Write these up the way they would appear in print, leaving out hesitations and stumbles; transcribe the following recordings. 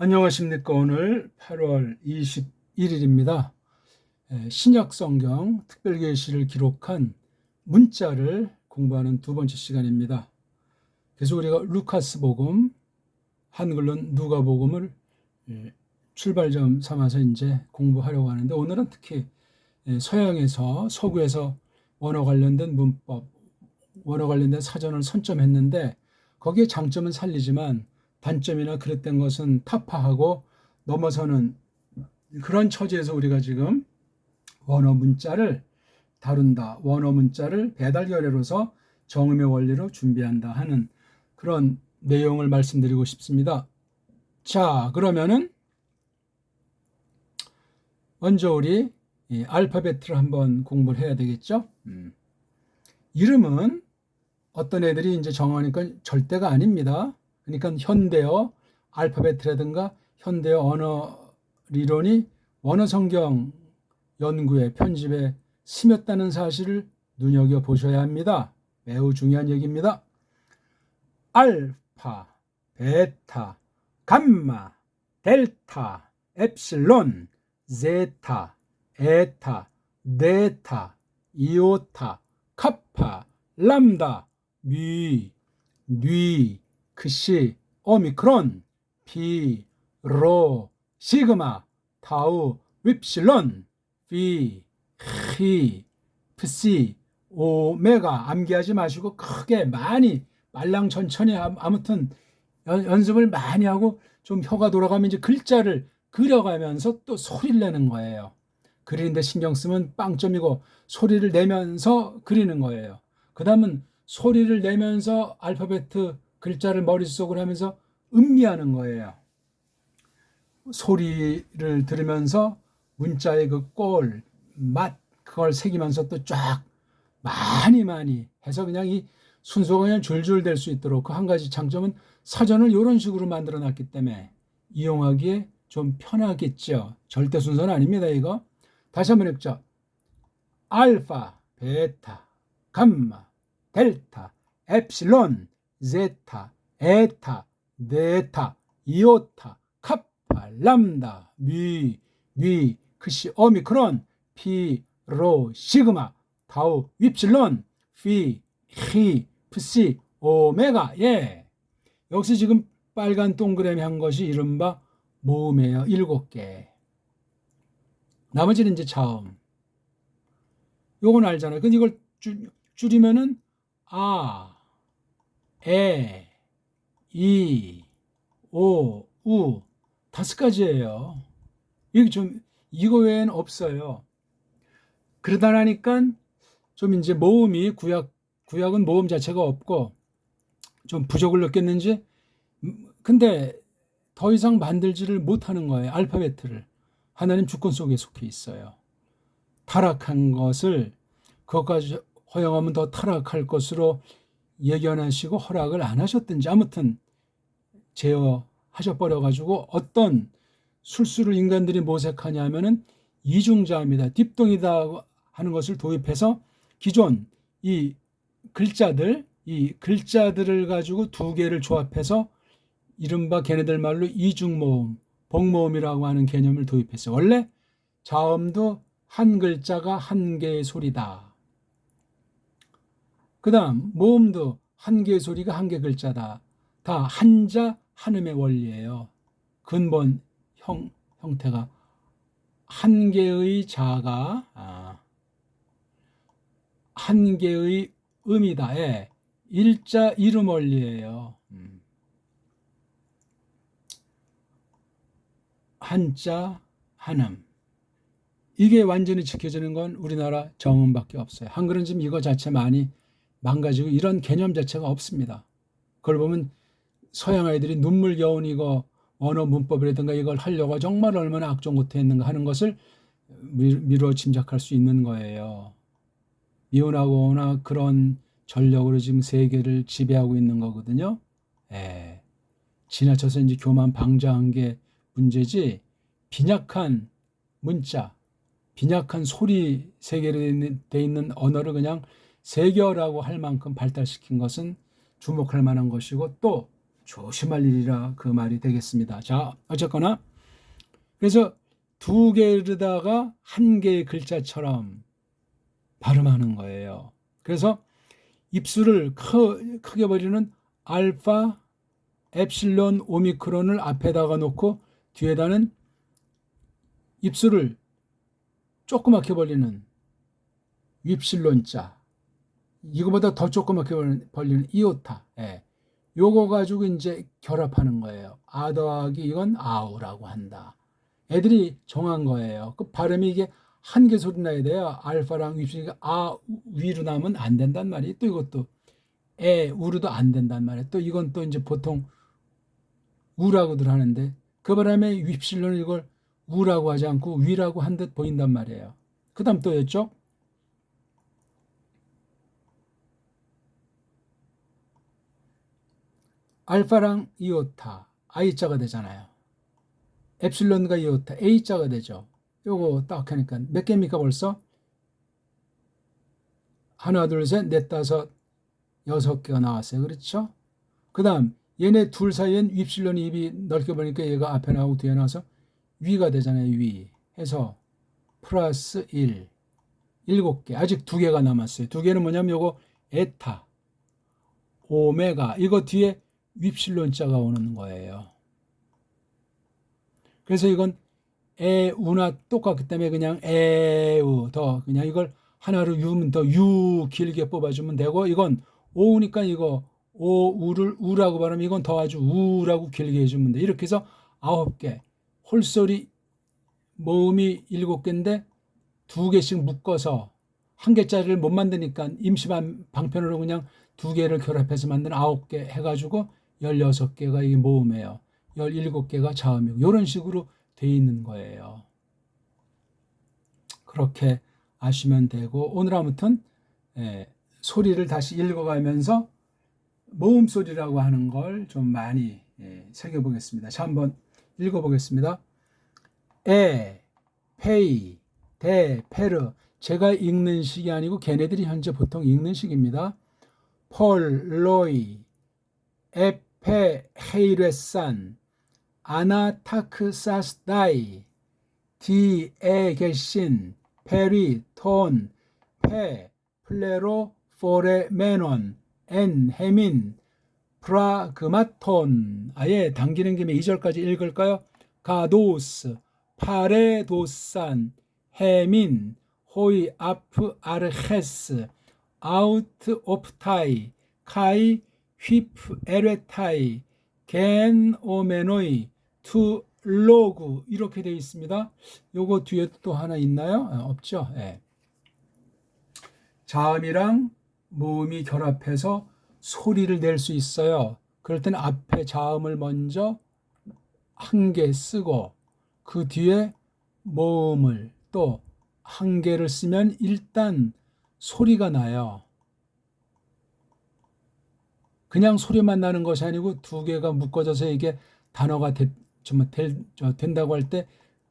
안녕하십니까. 오늘 8월 21일입니다. 신약성경 특별계시를 기록한 문자를 공부하는 두 번째 시간입니다. 그래서 우리가 루카스복음, 한글로는 누가복음을 출발점 삼아서 이제 공부하려고 하는데, 오늘은 특히 서양에서, 서구에서 원어 관련된 문법, 원어 관련된 사전을 선점했는데, 거기에 장점은 살리지만 단점이나 그랬던 것은 타파하고 넘어서는 그런 처지에서 우리가 지금 원어 문자를 다룬다, 원어 문자를 배달 결례로서 정음의 원리로 준비한다 하는 그런 내용을 말씀드리고 싶습니다. 자, 그러면은 먼저 우리 알파벳을 한번 공부를 해야 되겠죠? 이름은 어떤 애들이 이제 정하니까 절대가 아닙니다. 그러니까 현대어 알파벳이라든가 현대어 언어 리론이 원어 성경 연구에 편집에 스며다는 사실을 눈여겨보셔야 합니다. 매우 중요한 얘기입니다. 알파, 베타, 감마, 델타, 엡실론, 제타, 에타, 네타, 이오타, 카파, 람다, 뉘, 크시, 오미크론, 피, 로, 시그마, 타우, 윕실론, 피, 히, 프시, 오메가. 암기하지 마시고 크게 많이 말랑 천천히 아무튼 연습을 많이 하고 좀 혀가 돌아가면 이제 글자를 그려가면서 또 소리를 내는 거예요. 그리는데 신경 쓰면 빵점이고 소리를 내면서 그리는 거예요. 그 다음은 소리를 내면서 알파벳 글자를 머릿속으로 하면서 음미하는 거예요. 소리를 들으면서 문자의 그 꼴, 맛, 그걸 새기면서 또 쫙 많이 해서 그냥 이 순서가 그냥 줄줄 될 수 있도록 그 한 가지 장점은 사전을 이런 식으로 만들어 놨기 때문에 이용하기에 좀 편하겠죠. 절대 순서는 아닙니다, 이거. 다시 한번 읽죠. 알파, 베타, 감마, 델타, 엡실론, 제타, 에타, 네타, 이오타, 카파, 람다, 미, 크시, 오미크론, 피, 로, 시그마, 타우, 윕실론, 피, 히, 프시, 오메가. 예. 여기서 지금 빨간 동그라미 한 것이 이른바 모음이에요. 7개. 나머지는 이제 자음. 요건 알잖아요. 근데 이걸 줄이면은 아, 에, 이, 오, 우 5가지예요. 이거 외에는 없어요. 그러다 나니까 좀 이제 모음이 구약은 모음 자체가 없고 좀 부족을 느꼈는지, 근데 더 이상 만들지를 못하는 거예요. 알파벳을. 하나님 주권 속에 속해 있어요. 타락한 것을 그것까지 허용하면 더 타락할 것으로 예견하시고 허락을 안 하셨든지 아무튼 제어하셔버려가지고 어떤 술수를 인간들이 모색하냐면은 이중자입니다. 딥동이다 하는 것을 도입해서 기존 이 글자들을 가지고 2개를 조합해서 이른바 걔네들 말로 이중모음, 복모음이라고 하는 개념을 도입했어요. 원래 자음도 한 글자가 한 개의 소리다. 그 다음 모음도 한 개의 소리가 한 개의 글자다. 다 한자 한음의 원리예요. 근본 형태가 한 개의 자가 한 개의 음이다. 예. 일자 이름 원리예요. 한자 한음. 이게 완전히 지켜지는 건 우리나라 정음밖에 없어요. 한글은 지금 이거 자체 많이 망가지고 이런 개념 자체가 없습니다. 그걸 보면 서양 아이들이 눈물겨운 이거 언어 문법이라든가 이걸 하려고 정말 얼마나 악종고태했는가 하는 것을 미루어 짐작할 수 있는 거예요. 미운하거나 그런 전력으로 지금 세계를 지배하고 있는 거거든요. 예. 지나쳐서 이제 교만 방자한 게 문제지, 빈약한 문자, 빈약한 소리 세계로 돼 있는 언어를 그냥 세계어라고 할 만큼 발달시킨 것은 주목할 만한 것이고, 또 조심할 일이라 그 말이 되겠습니다. 자, 어쨌거나 그래서 두 개에다가 한 개의 글자처럼 발음하는 거예요. 그래서 입술을 크게 벌이는 알파, 엡실론, 오미크론을 앞에다가 놓고 뒤에다는 입술을 조그맣게 벌리는 윕실론자, 이거보다 더 조그맣게 벌리는 이오타. 예. 요거 가지고 이제 결합하는 거예요. 아 더하기 이건 아우라고 한다. 애들이 정한 거예요. 그 발음이 이게 한 개 소리 나야 돼요. 알파랑 윕실이 아 위로 나면 안 된단 말이에요. 또 이것도 우로도 안 된단 말이에요. 또 이건 또 이제 보통 우라고들 하는데 그 바람에 윕실론을 이걸 우라고 하지 않고 위라고 한 듯 보인단 말이에요. 그 다음 또였죠? 알파랑 이오타 I자가 되잖아요. 엡실론과 이오타 A자가 되죠. 요거 딱 하니까 몇 개입니까 벌써? 하나 둘셋넷 다섯 여섯 개가 나왔어요. 그렇죠? 그 다음 얘네 둘 사이엔 윕실론이 입이 넓게 보니까 얘가 앞에 나오고 뒤에 나와서 위가 되잖아요. 위 해서 플러스 1 7개 아직 2개가 남았어요. 2개는 뭐냐면 요거 에타 오메가 이거 뒤에 윕실론자가 오는 거예요. 그래서 이건 우나 똑같기 때문에 그냥 에우 더 그냥 이걸 하나로 유면 더 유 길게 뽑아주면 되고 이건 오우니까 이거 오우를 우라고 발음하면 이건 더 아주 우라고 길게 해주면 돼. 이렇게 해서 9개 홀소리 모음이 7개인데 2개씩 묶어서 한 개짜리를 못 만드니까 임시 방편으로 그냥 2개를 결합해서 만든 9개 해가지고 16개가 이게 모음이에요. 17개가 자음이고 이런 식으로 돼 있는 거예요. 그렇게 아시면 되고 오늘 아무튼 소리를 다시 읽어가면서 모음 소리라고 하는 걸 좀 많이 새겨보겠습니다. 자, 한번 읽어보겠습니다. 페이, 데, 페르. 제가 읽는 식이 아니고 걔네들이 현재 보통 읽는 식입니다. 폴, 로이, 에페, 헤이레산, 아나타크사스다이, 디에 계신, 페리, 톤, 페, 플레로, 포레메논, 엔, 헤민, 프라그마톤. 아예 당기는 김에 2절까지 읽을까요? 가도스, 파레도산, 헤민, 호이 아프 아르헤스, 아우트 오프타이, 카이 휘프 에레타이, 겐 오메노이, 투 로그 이렇게 되어 있습니다. 요거 뒤에 또 하나 있나요? 없죠? 자음이랑 모음이 결합해서 소리를 낼 수 있어요. 그럴 때는 앞에 자음을 먼저 한 개 쓰고 그 뒤에 모음을 또 한 개를 쓰면 일단 소리가 나요. 그냥 소리만 나는 것이 아니고 2개가 묶어져서 이게 단어가 된다고 할 때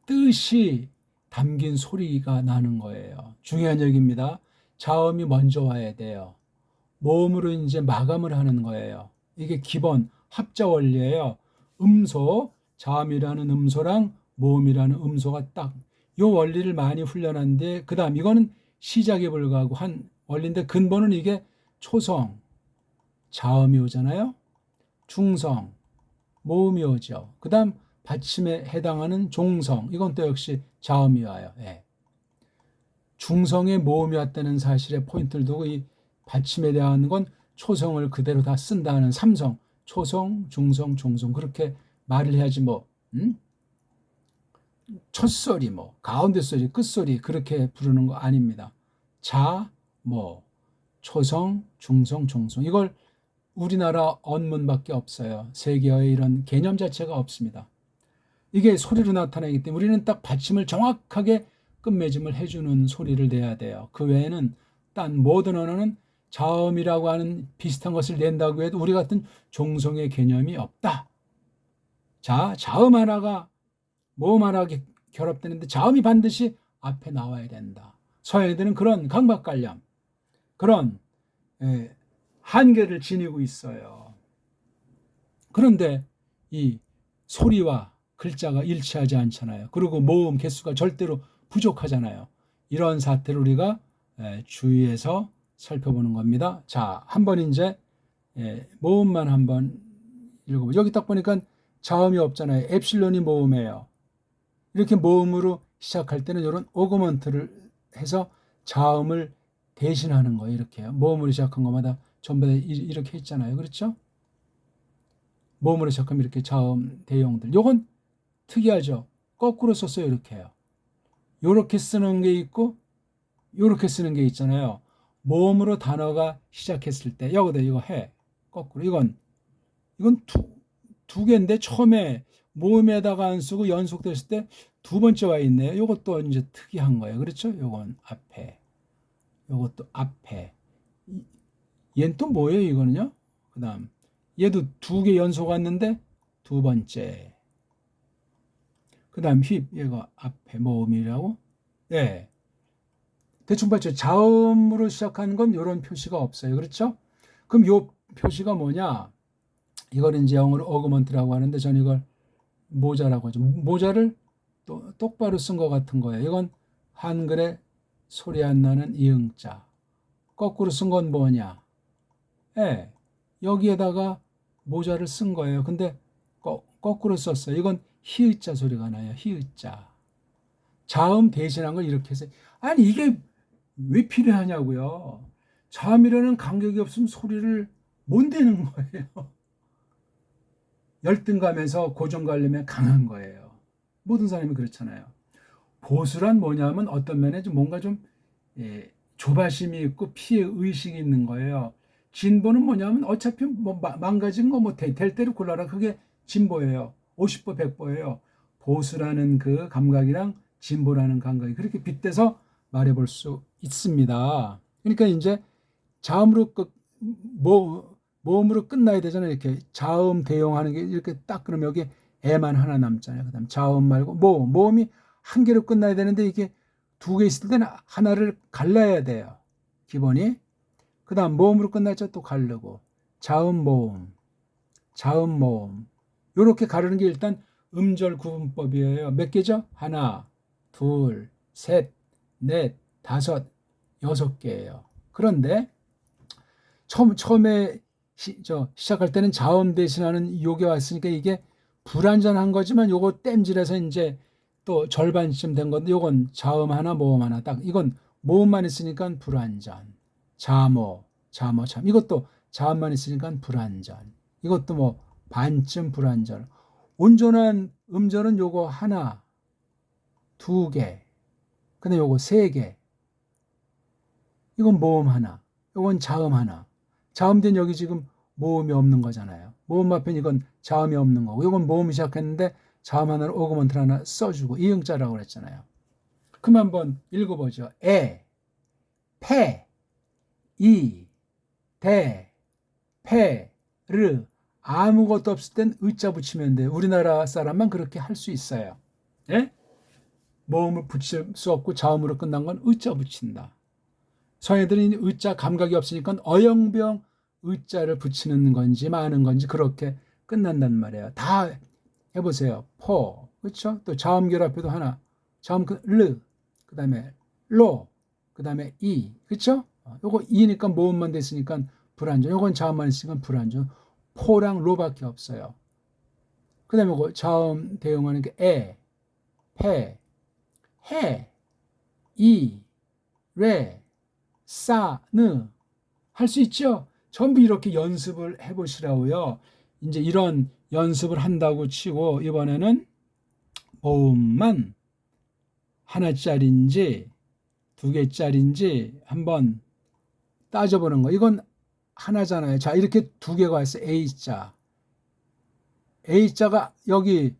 뜻이 담긴 소리가 나는 거예요. 중요한 얘기입니다. 자음이 먼저 와야 돼요. 모음으로 이제 마감을 하는 거예요. 이게 기본 합자 원리예요. 음소, 자음이라는 음소랑 모음이라는 음소가 딱 이 원리를 많이 훈련한데 그 다음 이거는 시작에 불과하고 한 원리인데 근본은 이게 초성, 자음이 오잖아요. 중성, 모음이 오죠. 그 다음 받침에 해당하는 종성, 이건 또 역시 자음이 와요. 중성에 모음이 왔다는 사실에 포인트를 두고 이 받침에 대한 건 초성을 그대로 다 쓴다는 삼성, 초성, 중성, 종성 그렇게 말을 해야지 뭐 첫소리, 뭐 가운데 소리, 끝소리 그렇게 부르는 거 아닙니다. 자, 뭐 초성, 중성, 종성 이걸 우리나라 언문밖에 없어요. 세계어의 이런 개념 자체가 없습니다. 이게 소리로 나타나기 때문에 우리는 딱 받침을 정확하게 끝맺음을 해주는 소리를 내야 돼요. 그 외에는 딴 모든 언어는 자음이라고 하는 비슷한 것을 낸다고 해도 우리 같은 종성의 개념이 없다. 자, 자음 하나가 모음 하나가 결합되는데 자음이 반드시 앞에 나와야 된다. 서양인들은 그런 강박관념, 그런 한계를 지니고 있어요. 그런데 이 소리와 글자가 일치하지 않잖아요. 그리고 모음 개수가 절대로 부족하잖아요. 이런 사태를 우리가 주의해서 살펴보는 겁니다. 자, 한번 이제 모음만 한번 읽어보죠. 여기 딱 보니까 자음이 없잖아요. 엡실론이 모음이에요. 이렇게 모음으로 시작할 때는 이런 오그먼트를 해서 자음을 대신하는 거예요. 이렇게요. 모음으로 시작한 것마다 전부 다 이렇게 했잖아요. 그렇죠? 모음으로 시작하면 이렇게 자음 대용들. 요건 특이하죠. 거꾸로 썼어요. 이렇게요. 요렇게 쓰는 게 있고 요렇게 쓰는 게 있잖아요. 모음으로 단어가 시작했을 때 여기다 이거 해. 거꾸로. 이건 두 개인데 처음에 모음에다가 안 쓰고 연속됐을 때 두 번째 와 있네요. 요것도 이제 특이한 거예요. 그렇죠? 요건 앞에. 요것도 앞에. 얘는 또 뭐예요? 이거는요? 그다음 얘도 두 개 연속 왔는데 두 번째. 그다음 휩 얘가 앞에 모음이라고. 네. 대충 봤죠. 자음으로 시작하는 건 이런 표시가 없어요. 그렇죠? 그럼 요 표시가 뭐냐? 이걸 이제 영어로 어그먼트라고 하는데 저는 이걸 모자라고 하죠. 모자를 또 똑바로 쓴 것 같은 거예요. 이건 한글에 소리 안 나는 이응자. 거꾸로 쓴 건 뭐냐? 예, 여기에다가 모자를 쓴 거예요. 근데 거꾸로 썼어요. 이건 히읗자 소리가 나요. 히읗자. 자음 대신한 걸 이렇게 해서 아니 이게 왜 필요하냐고요. 자음이라는 간격이 없으면 소리를 못 내는 거예요. 열등감에서 고정관념에 강한 거예요. 모든 사람이 그렇잖아요. 보수란 뭐냐면 어떤 면에 좀 뭔가 좀 조바심이 있고 피해 의식이 있는 거예요. 진보는 뭐냐면 어차피 뭐 망가진 거 뭐 될 대로 골라라. 그게 진보예요. 50보 100보예요. 보수라는 그 감각이랑 진보라는 감각이 그렇게 빗대서 말해볼 수 있습니다. 그러니까 이제 자음으로 모음으로 끝나야 되잖아요. 이렇게 자음 대용하는 게 이렇게 딱 그러면 여기 애만 하나 남잖아요. 그다음 자음 말고 모음이 한 개로 끝나야 되는데 이게 두 개 있을 때는 하나를 갈라야 돼요. 기본이. 그다음 모음으로 끝났죠. 또 가르고 자음 모음, 자음 모음. 요렇게 가르는 게 일단 음절 구분법이에요. 몇 개죠? 하나, 둘, 셋, 넷, 다섯, 6개예요. 그런데 처음에 시작할 때는 자음 대신하는 요게 왔으니까 이게 불완전한 거지만 요거 땜질해서 이제 또 절반쯤 된 건데 요건 자음 하나 모음 하나 딱 이건 모음만 있으니까 불완전. 자모 참 이것도 자음만 있으니까 불완전. 이것도 뭐 반쯤 불완전. 온전한 음절은 요거 하나, 두 개. 근데 요거 세 개. 이건 모음 하나. 요건 자음 하나. 자음된 여기 지금 모음이 없는 거잖아요. 모음 앞엔 이건 자음이 없는 거고 이건 모음이 시작했는데 자음 하나를 오그먼트 하나 써주고 이응자라고 그랬잖아요. 그럼 한번 읽어보죠. 패, 이, 대, 패, 르. 아무것도 없을 땐 의자 붙이면 돼요. 우리나라 사람만 그렇게 할 수 있어요. 예? 모음을 붙일 수 없고 자음으로 끝난 건 의자 붙인다. 성애들은 의자 감각이 없으니까 어영병 의자를 붙이는 건지 마는 건지 그렇게 끝난단 말이에요. 다 해보세요. 포, 그렇죠? 또 자음 결합해도 하나, 자음 르, 그 다음에 로, 그 다음에 이, 그렇죠? 요거 이니까 모음만 됐으니까 불안전. 요건 자음만 있으니까 불안전. 포랑 로밖에 없어요. 그 다음에 요거 자음 대응하는 게 패, 해, 이, 레, 싸, 느. 할 수 있죠? 전부 이렇게 연습을 해보시라고요. 이제 이런 연습을 한다고 치고 이번에는 모음만 하나짜리인지 두 개짜리인지 한번 따져보는 거. 이건 하나잖아요. 자, 이렇게 두 개가 있어요. A자. A자가 여기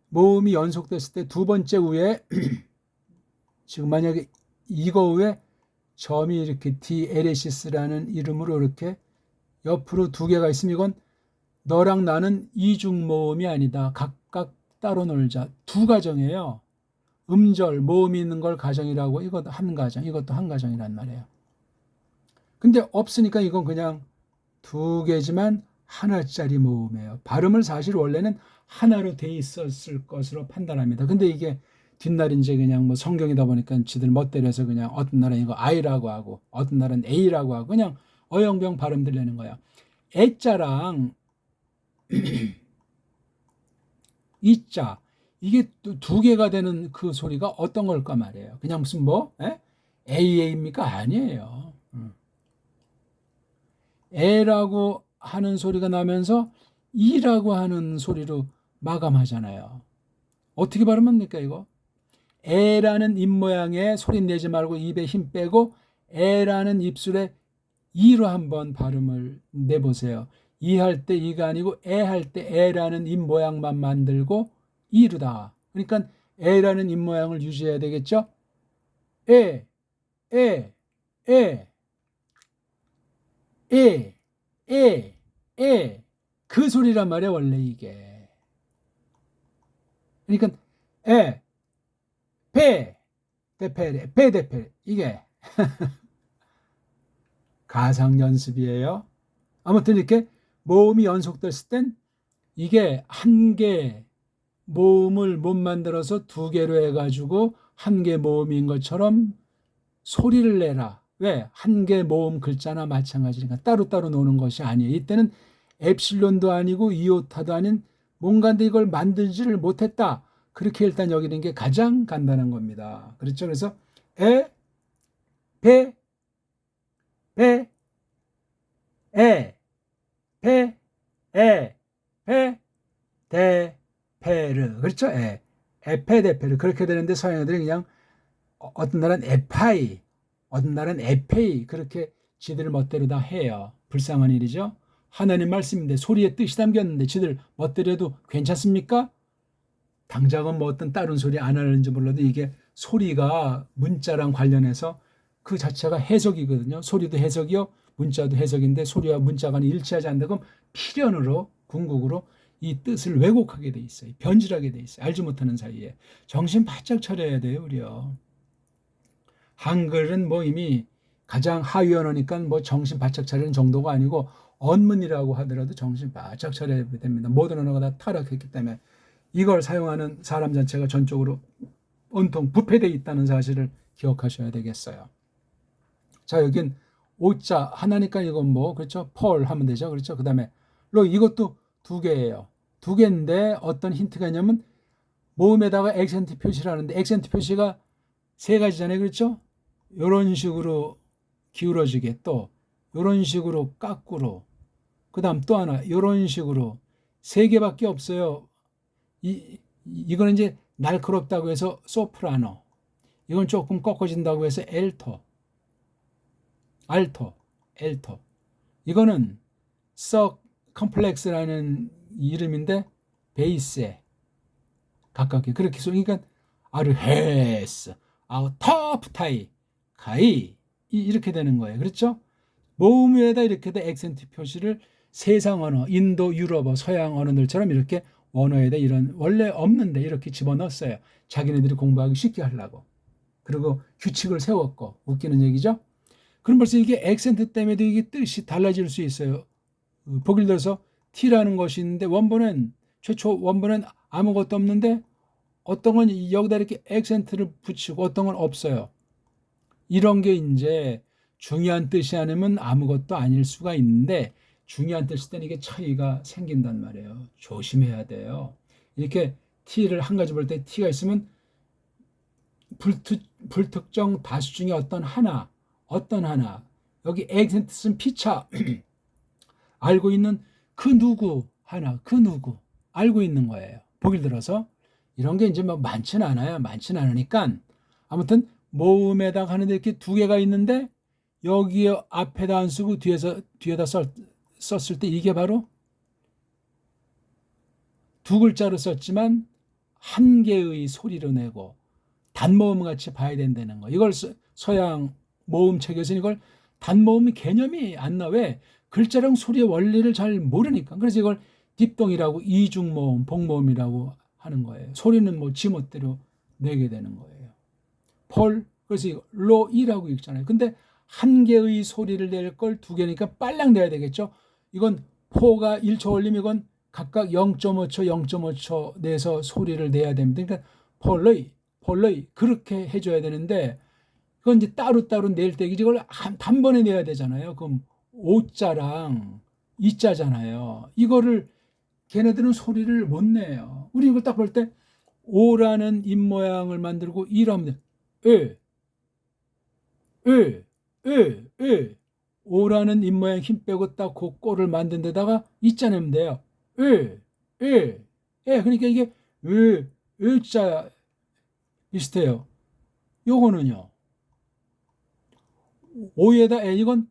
모음이 연속됐을 때 두 번째 위에 지금 만약에 이거 위에 점이 이렇게 DLS라는 이름으로 이렇게 옆으로 두 개가 있으면 이건 너랑 나는 이중 모음이 아니다. 각각 따로 놀자. 두 가정이에요. 음절, 모음이 있는 걸 가정이라고 이것도 한 가정, 이것도 한 가정이란 말이에요. 근데 없으니까 이건 그냥 두 개지만 하나짜리 모음이에요. 발음을 사실 원래는 하나로 돼 있었을 것으로 판단합니다. 근데 이게 뒷날 이제 그냥 뭐 성경이다 보니까 지들 멋대로해서 그냥 어떤 날은 이거 I라고 하고 어떤 날은 A라고 하고 그냥 어영병 발음들 내는 거야. 애자랑 이자 이게 두 개가 되는 그 소리가 어떤 걸까 말이에요. 그냥 무슨 뭐 AA입니까? 아니에요. 에라고 하는 소리가 나면서 이라고 하는 소리로 마감하잖아요. 어떻게 발음합니까 이거? 에라는 입모양에 소리 내지 말고 입에 힘 빼고 에라는 입술에 이로 한번 발음을 내보세요. 이 할 때 이가 아니고 에 할 때 에라는 입모양만 만들고 이루다. 그러니까 에라는 입모양을 유지해야 되겠죠? 에, 에, 에, 에, 에. 그 소리란 말이야 원래 이게. 그러니까 에, 페, 대페레, 페, 대페레 이게 가상 연습이에요. 아무튼 이렇게 모음이 연속됐을 땐 이게 한 개 모음을 못 만들어서 두 개로 해가지고 한 개 모음인 것처럼 소리를 내라. 왜? 한 개 모음 글자나 마찬가지니까 따로따로 노는 것이 아니에요. 이때는 엡실론도 아니고 이오타도 아닌 뭔가인데 이걸 만들지를 못했다. 그렇게 일단 여기는 게 가장 간단한 겁니다. 그렇죠? 그래서 에, 베, 베, 에, 베, 에, 베, 데, 페르. 그렇죠? 에, 에페데페르. 그렇게 되는데 서양애들이 그냥 어떤 날은 에파이, 어떤 날은 에페이 그렇게 지들 멋대로 다 해요. 불쌍한 일이죠. 하나님 말씀인데 소리에 뜻이 담겼는데 지들 멋대로 해도 괜찮습니까? 당장은 뭐 어떤 다른 소리 안 하는지 몰라도 이게 소리가 문자랑 관련해서 그 자체가 해석이거든요. 소리도 해석이요. 문자도 해석인데 소리와 문자가 일치하지 않는다 그럼 필연으로 궁극으로 이 뜻을 왜곡하게 돼 있어요. 변질하게 돼 있어요. 알지 못하는 사이에. 정신 바짝 차려야 돼요. 우리요. 한글은 뭐 이미 가장 하위 언어니까 뭐 정신 바짝 차리는 정도가 아니고 언문이라고 하더라도 정신 바짝 차려야 됩니다. 모든 언어가 다 타락했기 때문에 이걸 사용하는 사람 자체가 전적으로 온통 부패되어 있다는 사실을 기억하셔야 되겠어요. 자, 여긴 오자 하나니까 이건 뭐 그렇죠? 펄 하면 되죠. 그렇죠? 그다음에 로 이것도 두 개예요. 두 개인데 어떤 힌트가 있냐면 모음에다가 액센트 표시를 하는데 액센트 표시가 세 가지잖아요. 그렇죠? 이런 식으로 기울어지게 또 이런 식으로 까꾸로 그다음 또 하나 이런 식으로 세 개밖에 없어요. 이거는 이제 날카롭다고 해서 소프라노, 이건 조금 꺾어진다고 해서 엘토, 알토, 엘토. 이거는 서 컴플렉스라는 이름인데 베이스에 가깝게 그렇게 소리니까 아르헤스, 아우 터프타이, 가이 이렇게 되는 거예요. 그렇죠? 모음 위에다 이렇게 돼 액센트 표시를 세상 언어, 인도, 유럽어, 서양 언어들처럼 이렇게 원어에다 이런 원래 없는데 이렇게 집어넣었어요. 자기네들이 공부하기 쉽게 하려고. 그리고 규칙을 세웠고 웃기는 얘기죠. 그럼 벌써 이게 액센트 때문에도 이게 뜻이 달라질 수 있어요. 보길 들어서 T라는 것이 있는데 원본은 최초 원본은 아무것도 없는데 어떤 건 여기다 이렇게 액센트를 붙이고 어떤 건 없어요. 이런 게 이제 중요한 뜻이 아니면 아무것도 아닐 수가 있는데 중요한 뜻일 때는 이게 차이가 생긴단 말이에요. 조심해야 돼요. 이렇게 T를 한 가지 볼 때 T가 있으면 불특정 다수 중에 어떤 하나 여기 액센트 쓴 피차 알고 있는 그 누구 하나 그 누구 알고 있는 거예요. 보길 들어서 이런 게 이제 뭐 많지는 않아요. 많지는 않으니까 아무튼 모음에다가 하는데 이렇게 두 개가 있는데 여기에 앞에다 안 쓰고 뒤에다 썼을 때 이게 바로 두 글자로 썼지만 한 개의 소리로 내고 단모음 같이 봐야 된다는 거. 이걸 서양 모음 책에서는 이걸 단모음 개념이 안 나와. 왜? 글자랑 소리의 원리를 잘 모르니까. 그래서 이걸 딥동이라고 이중모음, 복모음이라고 하는 거예요. 소리는 뭐 지멋대로 내게 되는 거예요. 폴, 그래서 이거 로이라고 읽잖아요. 근데 한 개의 소리를 낼 걸 두 개니까 빨랑 내야 되겠죠. 이건 포가 1초 올리면 이건 각각 0.5초, 0.5초 내서 소리를 내야 됩니다. 그러니까 폴레이 그렇게 해줘야 되는데 그건 이제 따로따로 낼 때 이걸 단번에 내야 되잖아요. 그럼 오자랑 이자잖아요. 이거를 걔네들은 소리를 못 내요. 우리 이걸 딱 볼 때 오라는 입 모양을 만들고 이라면 돼. 오라는 입 모양 힘 빼고 딱 그 꼴을 만든 데다가 이자 내면 돼요. 그러니까 이게 자 비슷해요. 요거는요. 오에다 에 이건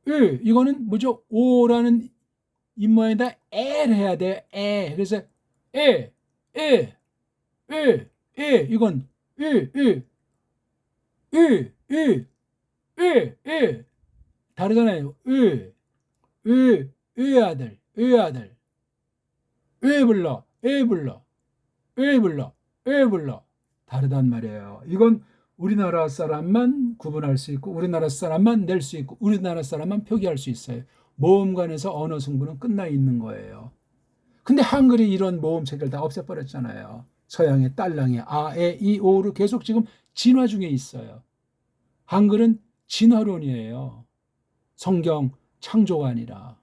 이거는 뭐죠? 오라는 입 모양에다 에를 해야 돼. 에. 그래서 에 이건 다르잖아요. 아들 불러 불러 다르단 말이에요. 이건 우리나라 사람만 구분할 수 있고 우리나라 사람만 낼 수 있고 우리나라 사람만 표기할 수 있어요. 모음관에서 언어 승부는 끝나 있는 거예요. 근데 한글이 이런 모음 체계를 다 없애버렸잖아요. 서양의 딸랑이 아, 에, 이, 오로 계속 지금 진화 중에 있어요. 한글은 진화론이에요. 성경 창조가 아니라.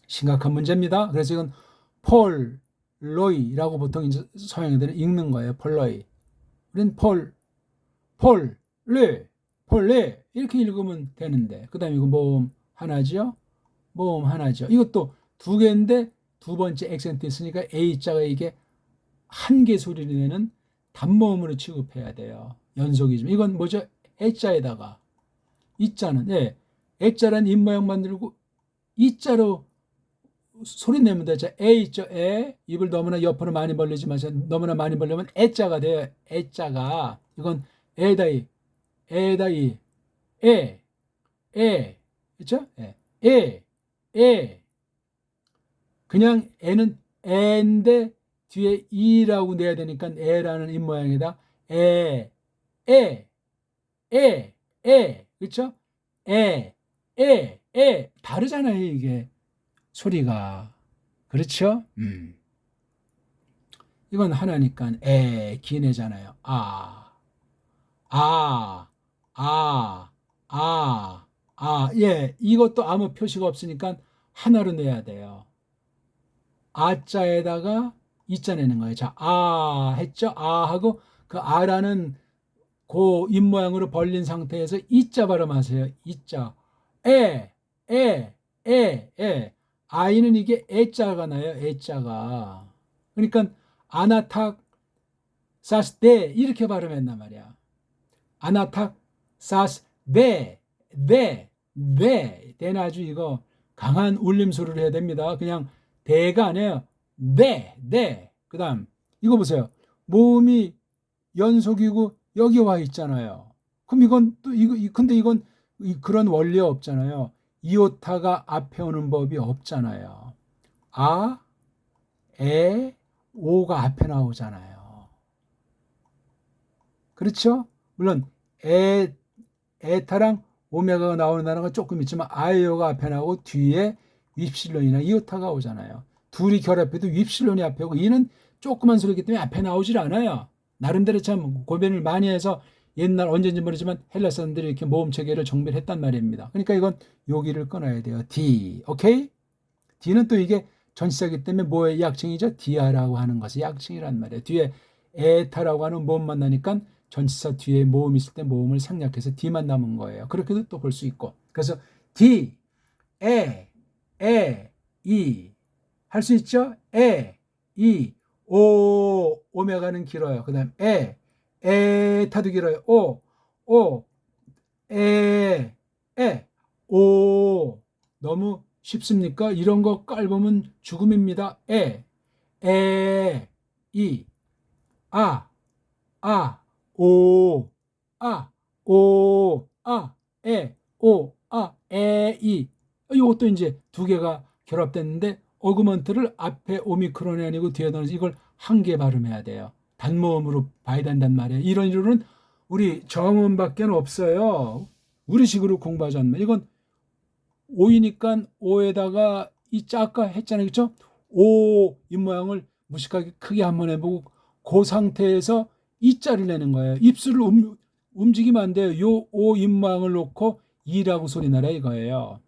심각한 문제입니다. 그래서 이건 폴로이라고 보통 이제 서양인들은 읽는 거예요. 폴로이. 우리는 폴레 이렇게 읽으면 되는데 그 다음에 이거 모음 하나죠. 이것도 두 개인데 두 번째 액센트 있으니까 A자가 이게 한 개 소리를 내는 단모음으로 취급해야 돼요. 연속이지만 이건 뭐죠? 애자에다가 이자는 애자란 입 모양 만들고 이자로 소리 내면 되죠. 에 있죠. 에 입을 너무나 옆으로 많이 벌리지 마세요. 너무나 많이 벌리면 애자가 돼요. 애자가 이건 에다이 그렇죠? 그냥 애는 애인데 뒤에 이라고 내야 되니까 애라는 입 모양에다 그렇죠? 다르잖아요, 이게 소리가. 그렇죠? 이건 하나니까 기내잖아요. 이것도 아무 표시가 없으니까 하나로 내야 돼요. 아자에다가 이자 내는 거예요. 자, 했죠? 하고 그 아라는 그 입 모양으로 벌린 상태에서 이자 발음하세요. 이자. 아이는 이게 애자가 나요. 애자가. 그러니까 아나탁 사스데 이렇게 발음했단 말이야. 아나탁 사스데 데는 아주 이거 강한 울림 소리를 해야 됩니다. 그냥 대가 아니에요. 그 다음 이거 보세요. 모음이 연속이고 여기 와 있잖아요. 그럼 이건 또 근데 이건 그런 원리가 없잖아요. 이오타가 앞에 오는 법이 없잖아요. 오가 앞에 나오잖아요. 그렇죠? 물론 에타랑 오메가가 나오는 단어가 조금 있지만 아이오가 앞에 나오고 뒤에 윕실론이나 이오타가 오잖아요. 둘이 결합해도 윕실론이 앞에 오고 이는 조그만 소리이기 때문에 앞에 나오질 않아요. 나름대로 참 고민을 많이 해서 옛날 언제인지 모르지만 헬라 사람들이 이렇게 모음 체계를 정비했단 말입니다. 그러니까 이건 여기를 끊어야 돼요. D. 오케이? D는 또 이게 전치사이기 때문에 뭐의 약칭이죠? 디아라고 하는 것이 약칭이란 말이에요. 뒤에 에타라고 하는 모음 만나니까 전치사 뒤에 모음 있을 때 모음을 생략해서 D만 남은 거예요. 그렇게도 또 볼 수 있고. 그래서 D, 이 할 수 있죠? 이, 오메가는 길어요. 그 다음 에타도 길어요. 오 너무 쉽습니까? 이런 거 깔보면 죽음입니다. 이, 오, 이. 이것도 이제 두 개가 결합됐는데 어그먼트를 앞에 오미크론이 아니고 뒤에 넣어서 이걸 한 개 발음해야 돼요. 단모음으로 봐야 된단 말이에요. 이런 이론은 우리 정음밖에 없어요. 우리식으로 공부하지 않나. 이건 오이니까 오에다가 이 아까 했잖아요. 그렇죠? 오 입모양을 무식하게 크게 한번 해보고 그 상태에서 이자를 내는 거예요. 입술을 움직이면 안 돼요. 요 오 입모양을 놓고 이라고 소리 내라 이거예요.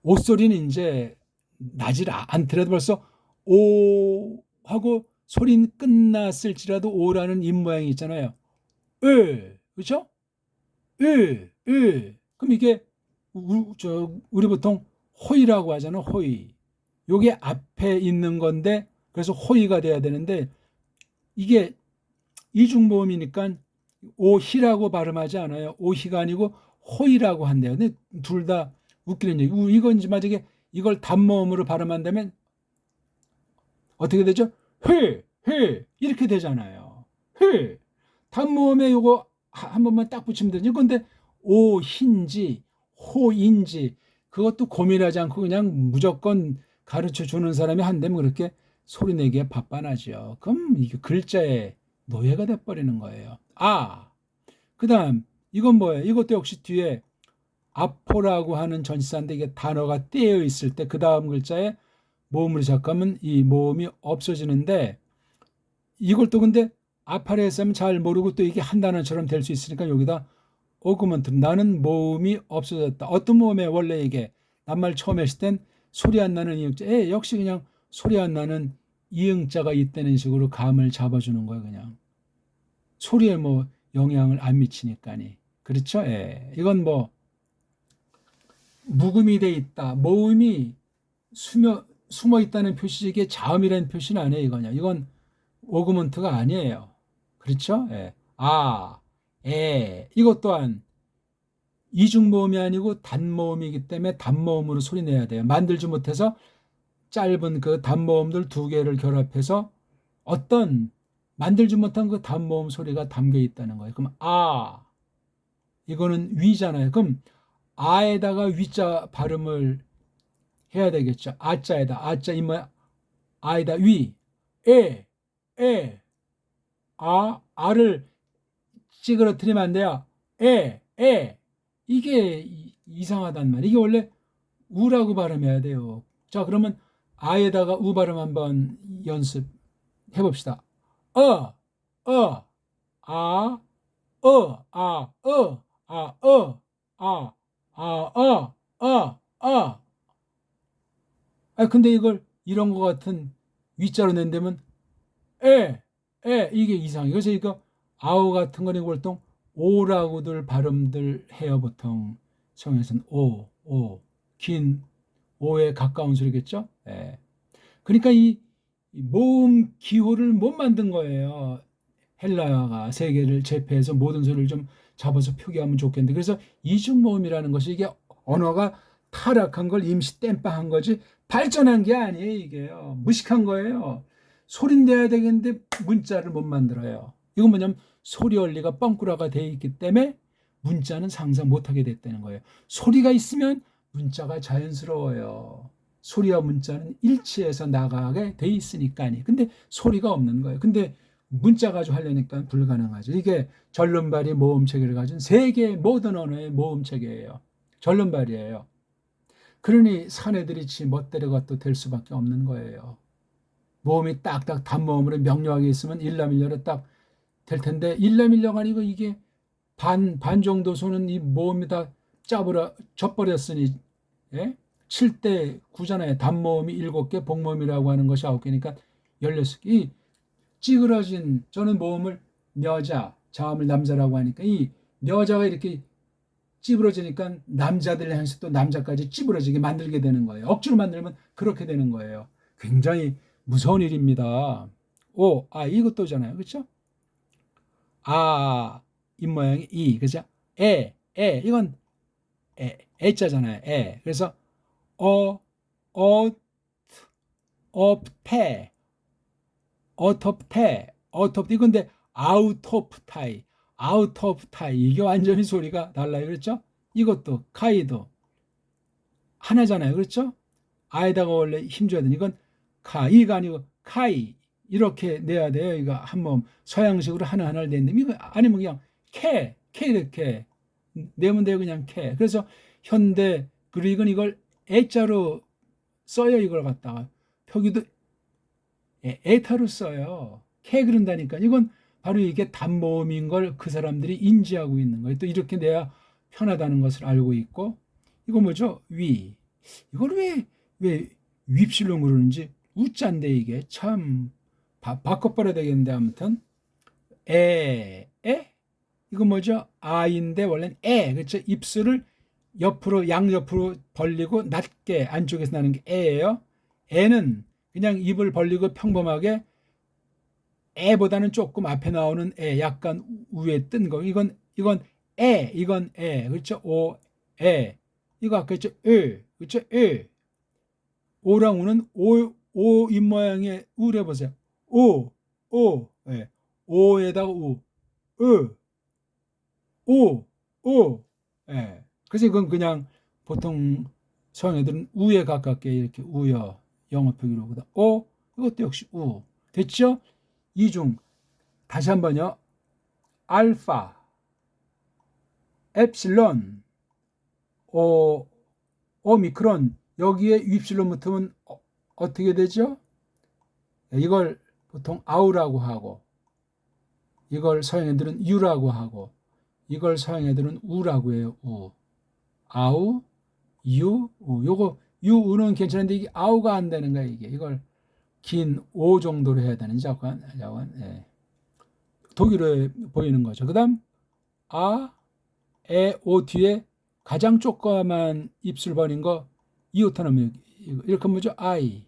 오 소리는 이제 나질 않더라도 벌써 오 하고 소리는 끝났을지라도 오라는 입모양이 있잖아요. 그렇죠? 그럼 이게 우리 보통 호이라고 하잖아. 호이. 요게 앞에 있는 건데 그래서 호이가 돼야 되는데 이게 이중모음이니까 오희라고 발음하지 않아요. 오희가 아니고 호이라고 한대요. 근데 둘 다 웃기는 얘기. 이건 만약에 이걸 단모음으로 발음한다면 어떻게 되죠? 회 이렇게 되잖아요. 회 단모음에 요거 한 번만 딱 붙이면 되죠. 근데 오흰지 호인지 그것도 고민하지 않고 그냥 무조건 가르쳐 주는 사람이 한다면 그렇게 소리 내기에 바빠나죠. 그럼 이게 글자의 노예가 돼버리는 거예요. 그다음 이건 뭐예요? 이것도 역시 뒤에 아포라고 하는 전치사인데 이게 단어가 떼어 있을 때 그 다음 글자에 모음으로 시작하면 이 모음이 없어지는데 이걸 또 근데 아파를 했으면 잘 모르고 또 이게 한 단어처럼 될 수 있으니까 여기다 오그먼트 나는 모음이 없어졌다. 어떤 모음에 원래 이게 낱말 처음 했을 땐 소리 안 나는 이응자 역시 그냥 소리 안 나는 이응자가 있다는 식으로 감을 잡아주는 거예요. 그냥 소리에 뭐 영향을 안 미치니까니 그렇죠. 이건 뭐 묵음이 돼 있다. 모음이 숨어 있다는 표시 이게 자음이라는 표시는 아니에요. 이건 오그먼트가 아니에요. 그렇죠? 이것 또한 이중모음이 아니고 단모음이기 때문에 단모음으로 소리 내야 돼요. 만들지 못해서 짧은 그 단모음들 두 개를 결합해서 어떤 만들지 못한 그 단모음 소리가 담겨 있다는 거예요. 그럼 이거는 위잖아요. 그럼 아에다가 위자 발음을 해야 되겠죠. 아자에다 아자 이모야 아에다 위 아를 찌그러뜨리면 안 돼요. 이게 이상하단 말이에요. 이게 원래 우라고 발음해야 돼요. 자, 그러면 아에다가 우 발음 한번 연습해 봅시다. 어, 어, 아, 어, 아, 어, 아, 어, 아, 근데 이걸 이런 거 같은 위자로 낸다면 이게 이상해. 그래서 이거 아우 같은 거는 보통 오라고들 발음들 해요. 보통 성에서는 긴 오에 가까운 소리겠죠. 그러니까 이 모음 기호를 못 만든 거예요. 헬라가 세계를 제패해서 모든 소리를 좀 잡아서 표기하면 좋겠는데 그래서 이중모음이라는 것이 이게 언어가 타락한 걸 임시 땜빵한 거지 발전한 게 아니에요. 이게요. 무식한 거예요. 소리 내야 되겠는데 문자를 못 만들어요. 이건 뭐냐면 소리 원리가 뻥꾸라가 돼 있기 때문에 문자는 상상 못하게 됐다는 거예요. 소리가 있으면 문자가 자연스러워요. 소리와 문자는 일치해서 나가게 돼 있으니까니. 근데 소리가 없는 거예요. 근데 문자 가지고 하려니까 불가능하죠. 이게 절름발이 모음체계를 가진 세계 모든 언어의 모음체계예요. 절름발이에요. 그러니 사내들이 지 멋대로가 또 될 수밖에 없는 거예요. 모음이 딱딱 단모음으로 명료하게 있으면 일라밀려로 딱 될 텐데 일라밀려가 아니고 이게 반 정도 손은 이 모음이 다 져버렸으니 7대 9잖아요. 단모음이 7개, 복모음이라고 하는 것이 9개니까 16개. 이 찌그러진 저는 모음을 여자, 자음을 남자라고 하니까 이 여자가 이렇게 찌부러지니까 남자들 향해서 또 남자까지 찌부러지게 만들게 되는 거예요. 억지로 만들면 그렇게 되는 거예요. 굉장히 무서운 일입니다. 이것도잖아요. 그렇죠? 입모양이 이, 그죠? 이건 애자잖아요. 그래서 업태, 이건데 아웃 오브 타이 이게 완전히 소리가 달라요. 그렇죠? 이것도 카이도 하나잖아요. 그렇죠? 아에다가 원래 힘줘야 되는 이건 이가 아니고 카이 이렇게 내야 돼요. 이거 한번 서양식으로 하나하나를 냈는데 이거 아니면 그냥 캐 이렇게 내면 돼요. 그냥 캐. 그래서 현대 그리고 이걸 애자로 써요. 이걸 갖다가 표기도 에타로 써요. 캐 그런다니까. 이건 바로 이게 단모음인 걸 그 사람들이 인지하고 있는 거예요. 또 이렇게 내야 편하다는 것을 알고 있고, 이거 뭐죠? 위. 이걸 왜 윕실로 그러는지 우자인데 이게 참 바꿔버려야 되겠는데. 아무튼 이거 뭐죠? 아인데 원래는 그렇죠? 입술을 옆으로 양옆으로 벌리고 낮게 안쪽에서 나는 게 에예요. 에는 그냥 입을 벌리고 평범하게, 에보다는 조금 앞에 나오는 약간 위에 뜬 거. 이건 이건 그렇죠? 이거 아까 했죠? 그렇죠? 오랑 우는 오 입 모양의 우를 해보세요. 오에다가 오, 그래서 이건 그냥 보통 서양 애들은 우에 가깝게 이렇게 우여 영어 표기로 그다. 이것도 역시 우. 됐죠? 이중 다시 한번요. 알파, 엡실론, 오미크론 여기에 윕실론 붙으면 어떻게 되죠? 이걸 보통 아우라고 하고, 이걸 서양 애들은 유라고 하고, 이걸 서양 애들은 우라고 해요. 우. 아우, 유, 우. 요거 유, 우는 괜찮은데 이게 아우가 안 되는 거야. 이걸 긴 오 정도로 해야 되는 자관. 독일어에 보이는 거죠. 그다음 오 뒤에 가장 조그만 입술 벌인 거 이오타 넣으면 이렇게 하면 뭐죠? I,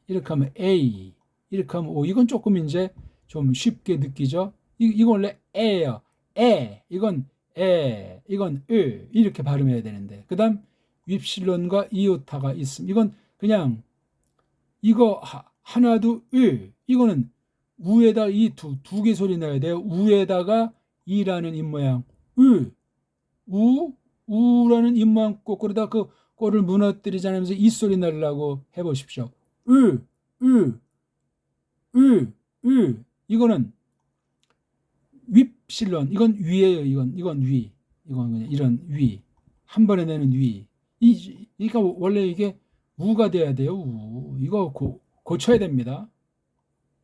이렇게 하면 A, 이렇게 하면 O. 이건 조금 이제 좀 쉽게 느끼죠. 이건 원래 에예요. 이건 이건 이렇게 발음해야 되는데, 그 다음 윕실론과 이오타가 있음. 이건 그냥 이거 하나도 이거는 우에다 이 두 개 소리 나야 돼요. 우에다가 이라는 입모양 우라는 입모양 꼬꼬르다 그 꼬를 무너뜨리지 않으면서 이 소리 나려고 해보십시오. 이거는 윕실론. 이건 위예요. 이건 위. 이건 그냥 이런 위. 한 번에 내는 위. 그러니까 원래 이게 우가 돼야 돼요. 우. 이거 고쳐야 됩니다.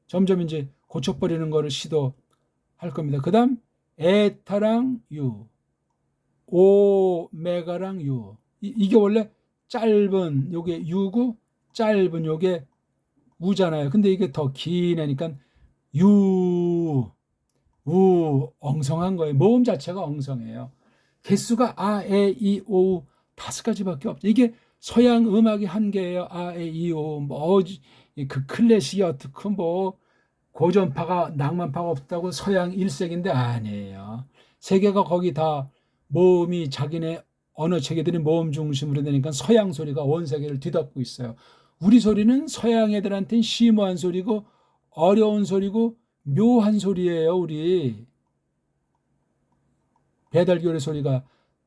점점 이제 고쳐버리는 거를 시도할 겁니다. 그 다음 에타랑 유, 오메가랑 유. 이게 원래 짧은 요게 유고 짧은 요게 우잖아요. 근데 이게 더 긴 애니까 유, 우, 엉성한 거예요. 모음 자체가 엉성해요. 개수가 이, 오, 5가지밖에 없죠. 이게 서양 음악의 한계예요. 이, 오, 그 클래식이 어떻고 고전파가 낭만파가 없다고 서양 일색인데 아니에요. 세계가 거기 다 모음이 자기네 언어 체계들이 모음 중심으로 되니까 서양 소리가 온 세계를 뒤덮고 있어요. 우리 소리는 서양 애들한테는 심오한 소리고 어려운 소리고 묘한 소리예요. 우리 배달교의 소리가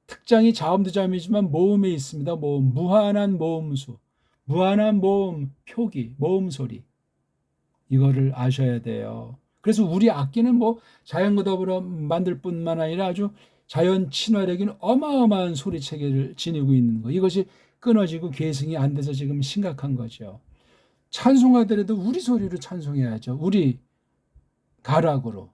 특장이 자음도 자음이지만 모음에 있습니다. 모음, 무한한 모음수, 무한한 모음 표기, 모음 소리. 이거를 아셔야 돼요. 그래서 우리 악기는 자연과 더불어 만들 뿐만 아니라 아주 자연 친화력인 어마어마한 소리 체계를 지니고 있는 거. 이것이 끊어지고 계승이 안 돼서 지금 심각한 거죠. 찬송하더라도 우리 소리로 찬송해야죠. 우리 가락으로,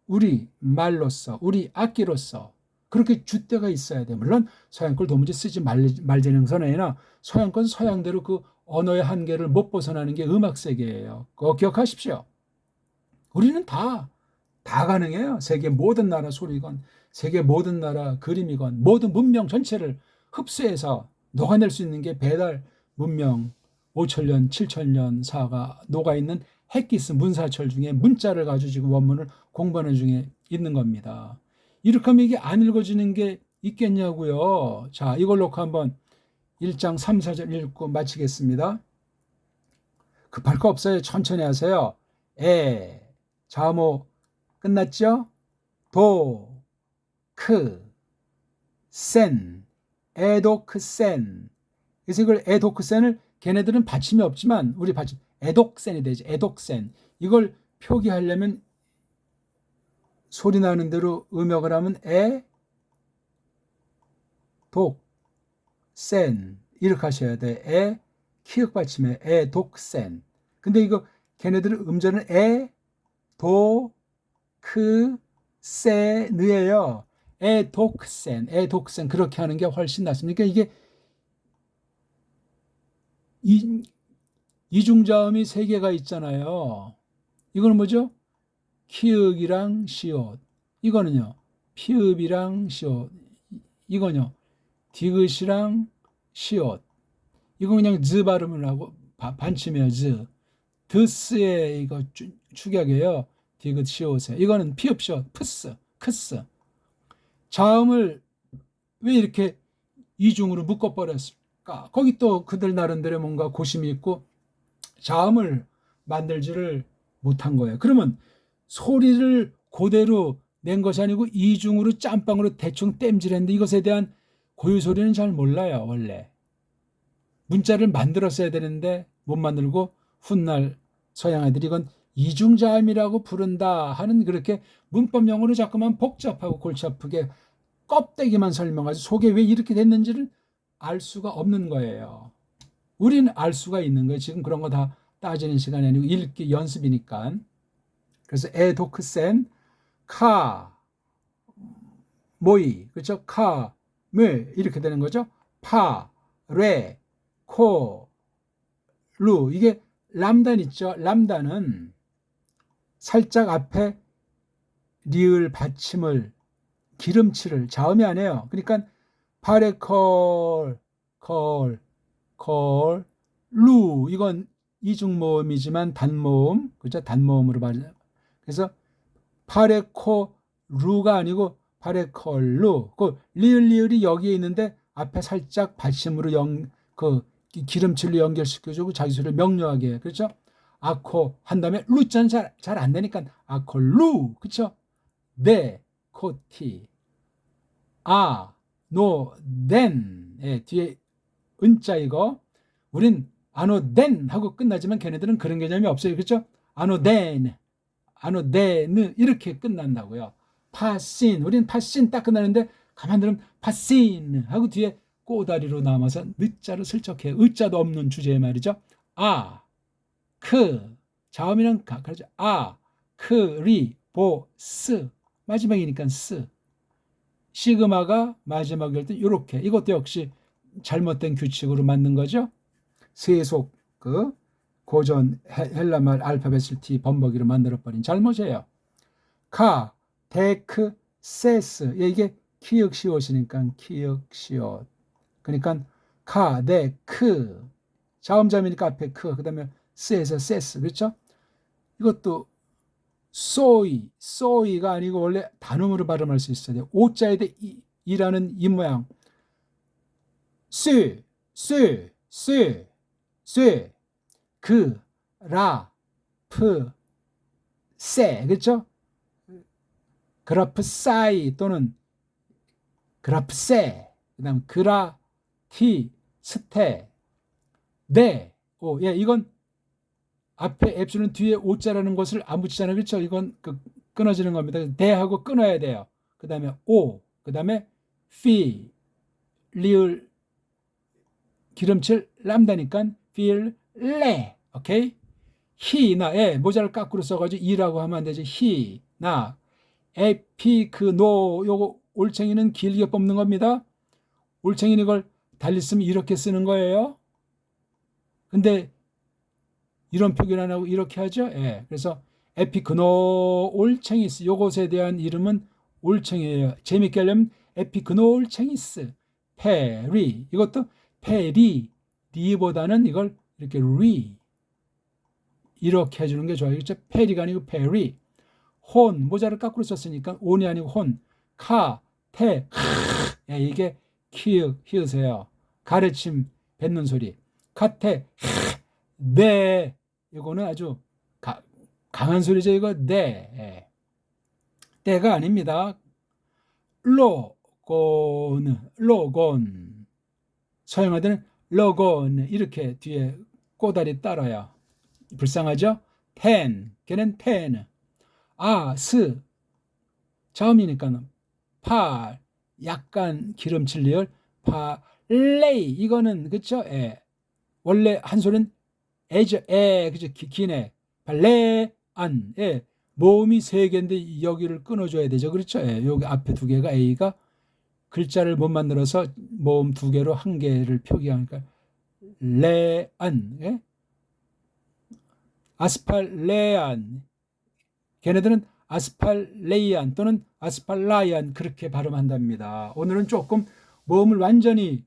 우리 말로써, 우리 악기로써 그렇게 줏대가 있어야 돼요. 물론 서양 걸 도무지 쓰지 말자는 선언이나 서양 건 서양대로 그 언어의 한계를 못 벗어나는 게 음악 세계예요. 그거 기억하십시오. 우리는 다 가능해요. 세계 모든 나라 소리건, 세계 모든 나라 그림이건, 모든 문명 전체를 흡수해서 녹아낼 수 있는 게 배달 문명 5천년, 7천년 사가 녹아있는 핵기스 문사철 중에 문자를 가지고 지금 원문을 공부하는 중에 있는 겁니다. 이렇게 하면 이게 안 읽어지는 게 있겠냐고요. 자, 이걸 놓고 한번 1장 3, 4절 읽고 마치겠습니다. 급할 거 없어요. 천천히 하세요. 자모 끝났죠? 도, 크, 센, 에도크센. 그래서 이걸 에도크센을 걔네들은 받침이 없지만 우리 받침 에독센이 되죠. 에독센. 이걸 표기하려면 소리 나는 대로 음역을 하면 독, 센 이렇게 하셔야 돼. 에 키읔 받침에 에 독센. 근데 이거 걔네들은 음절은 에 도 크 세 느예요. 에 독센 에 독센 그렇게 하는 게 훨씬 낫습니까? 이게 이중자음이 세 개가 있잖아요. 이거는 뭐죠? 키읔이랑 시옷. 이거는요. 피읍이랑 시옷. 이거는요. 디귿이랑 시옷. 이거 그냥 즈 발음을 하고 반침이에요. 즈. 드스의 이거 축약이에요. 디귿 시옷에. 이거는 피읍 시옷. 프스. 크스. 자음을 왜 이렇게 이중으로 묶어버렸을까? 거기 또 그들 나름대로 뭔가 고심이 있고 자음을 만들지를 못한 거예요. 그러면 소리를 그대로 낸 것이 아니고 이중으로 짬빵으로 대충 땜질했는데 이것에 대한 고유 소리는 잘 몰라요. 원래 문자를 만들었어야 되는데 못 만들고 훗날 서양 애들이 이건 이중자음이라고 부른다 하는 그렇게 문법 용어로 자꾸만 복잡하고 골치 아프게 껍데기만 설명하지 속에 왜 이렇게 됐는지를 알 수가 없는 거예요. 우리는 알 수가 있는 거예요. 지금 그런 거 다 따지는 시간이 아니고 읽기 연습이니까. 그래서 에 도크센 카 모이 그렇죠? 카 물 이렇게 되는 거죠. 파 레 코 루 이게 람단 있죠. 람단은 살짝 앞에 리을 받침을 기름칠을 자음이 아니에요. 그러니까 파레 컬 루 이건 이중모음이지만 단모음 그렇죠? 단모음으로 말해요. 그래서 파레코 루가 아니고 파레컬루 그 리을이 여기에 있는데 앞에 살짝 받침으로 그 기름칠로 연결시켜주고 자기 소리를 명료하게 해요. 그렇죠? 아코 한 다음에 루자는 잘 안 되니까 아콜루 그렇죠? 네 코티 노덴 뒤에 은자 이거 우린 아노덴 하고 끝나지만 걔네들은 그런 개념이 없어요. 그렇죠? 아노덴 아노데느 이렇게 끝난다고요. 파신 우린 파신 딱 끝나는데 가만 들으면 파신 하고 뒤에 꼬다리로 남아서 늦자를 슬쩍해 의자도 없는 주제의 말이죠. 크 자음이랑 그렇죠. 리 보 스 마지막이니까 스 시그마가 마지막일 때 이렇게 이것도 역시 잘못된 규칙으로 만든 거죠. 세속 그 고전 헬라말 알파벳을 T 범벅이로 만들어버린 잘못이에요. 데크, 세스 이게 키읔 시옷이니까 키읔 시옷 그러니까 데크 자음자음이니까 앞에 크 그다음에 스에서 세스 그렇죠? 이것도 소이가 아니고 원래 단음으로 발음할 수 있어야 돼요. 오자에 대 이라는 이 모양 쇠 세 그렇죠? 그라프사이 또는 그라프세 그다음 그라티 스테 이건 앞에 앱수는 뒤에 오자라는 것을 안 붙이잖아요. 그렇죠? 이건 끊어지는 겁니다. 대하고 끊어야 돼요. 그 다음에 그 다음에 피 리을 기름칠 람다니까 필 레 오케이 히나 모자를 까꾸로 써가지고 이라고 하면 안 되지. 히나 에피크노 요거 올챙이는 길게 뽑는 겁니다. 올챙이는 이걸 달리 쓰면 이렇게 쓰는 거예요. 근데 이런 표현 안 하고 이렇게 하죠. 그래서 에피크노 올챙이스 요것에 대한 이름은 올챙이에요. 재밌게 하려면 에피크노 올챙이스 페리 이것도 페리 리보다는 이걸 이렇게 리 이렇게 해주는 게 좋아요. 그렇죠? 페리가 아니고 페리 혼 모자를 까꾸로 썼으니까 온이 아니고 혼 카테 이게 키읔 히읗이에요. 가르침 뱉는 소리 카테 네 이거는 아주 강한 소리죠. 이거 네 때가 아닙니다. 로곤 서양어들은 로곤 이렇게 뒤에 꼬다리 따라요. 불쌍하죠? 걔는 스 자음이니까 약간 기름칠 리을 레이 이거는 그쵸? 예. 원래 한 소리는 에죠. 그죠? 기네. 레안. 예. 모음이 세 개인데 여기를 끊어줘야 되죠. 그렇죠? 예. 여기 앞에 두 개가 A가 글자를 못 만들어서 모음 두 개로 한 개를 표기하니까 레안. 예? 아스팔레안. 걔네들은 아스팔레이안 또는 아스팔라이안 그렇게 발음한답니다. 오늘은 조금 모음을 완전히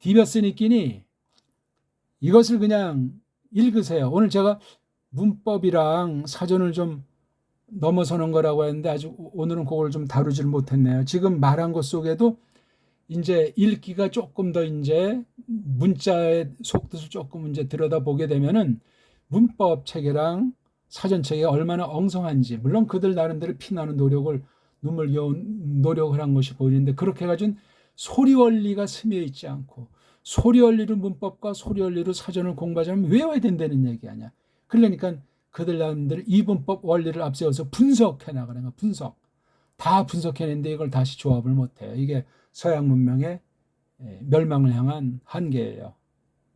디뎠으니끼니 이것을 그냥 읽으세요. 오늘 제가 문법이랑 사전을 좀 넘어서는 거라고 했는데 아직 오늘은 그걸 좀 다루질 못했네요. 지금 말한 것 속에도 이제 읽기가 조금 더 이제 문자의 속뜻을 조금 이제 들여다보게 되면은 문법 체계랑 사전 체계가 얼마나 엉성한지, 물론 그들 나름대로 피나는 노력을 눈물 겨운 노력을 한 것이 보이는데, 그렇게 가진 소리 원리가 스며 있지 않고 소리 원리로 문법과 소리 원리로 사전을 공부하자면 외워야 된다는 얘기 아니야. 그러니까 그들 나름대로 이분법 원리를 앞세워서 분석해 나가는 거야. 분석. 다 분석해냈는데 이걸 다시 조합을 못해요. 이게 서양 문명의 멸망을 향한 한계예요.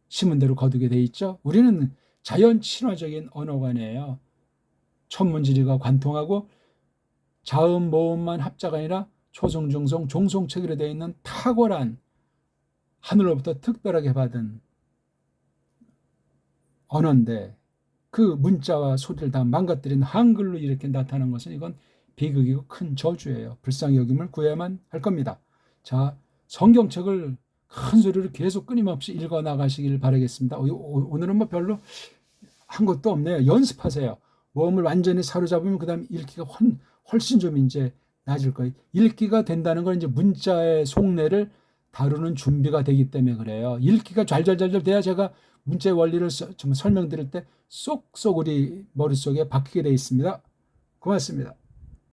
신문대로 거두게 돼 있죠. 우리는 자연 친화적인 언어관이에요. 천문지리가 관통하고 자음 모음만 합자가 아니라 초성 중성 종송 체계로 되어 있는 탁월한 하늘로부터 특별하게 받은 언어인데, 그 문자와 소리를 다 망가뜨린 한글로 이렇게 나타난 것은 이건 비극이고 큰 저주예요. 불쌍히 여김을 구해야만 할 겁니다. 자, 성경책을 큰 소리로 계속 끊임없이 읽어 나가시길 바라겠습니다. 오늘은 뭐 별로 한 것도 없네요. 연습하세요. 모음을 완전히 사로잡으면 그 다음에 읽기가 훨씬 좀 이제 나아질 거예요. 읽기가 된다는 건 이제 문자의 속내를 다루는 준비가 되기 때문에 그래요. 읽기가 잘잘잘잘 돼야 제가 문자의 원리를 좀 설명드릴 때 쏙쏙 우리 머릿속에 박히게 되어 있습니다. 고맙습니다.